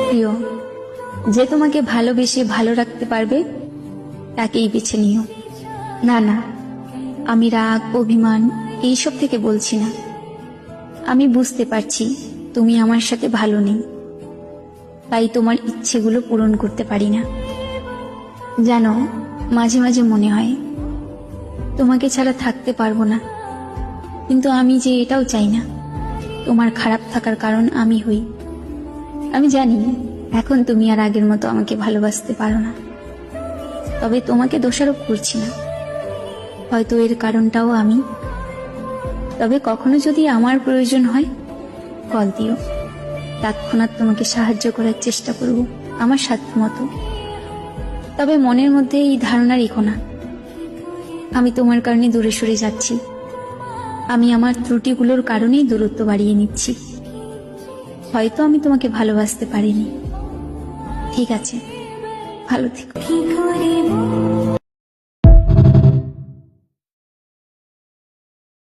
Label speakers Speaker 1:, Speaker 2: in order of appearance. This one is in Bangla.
Speaker 1: প্রিয়, যে তোমাকে ভালোবেসে ভালো রাখতে পারবে তাকেই বেছে নিও। না না, আমি রাগ অভিমান এইসব থেকে বলছি না। আমি বুঝতে পারছি তুমি আমার সাথে ভালো নেই, তাই তোমার ইচ্ছেগুলো পূরণ করতে পারি না। জানো, মাঝে মাঝে মনে হয় তোমাকে ছাড়া থাকতে পারবো না, কিন্তু আমি যে এটাও চাই না তোমার খারাপ থাকার কারণ আমি হই। আমি জানি এখন তুমি আর আগের মতো আমাকে ভালোবাসতে পারো না, তবে তোমাকে দোষারোপ করছি না, হয়তো এর কারণটাও আমি। তবে কখনো যদি আমার প্রয়োজন হয় কল দিও, তৎক্ষণাৎ তোমাকে সাহায্য করার চেষ্টা করব আমার সাধ্য মতো। তবে মনের মধ্যে এই ধারণা রেখো না আমি তোমার কারণে দূরে সরে যাচ্ছি। আমি আমার ত্রুটিগুলোর কারণেই দূরত্ব বাড়িয়ে নিচ্ছি। হয়তো আমি তোমাকে ভালোবাসতে পারিনি। ঠিক আছে, ভালো থেকো।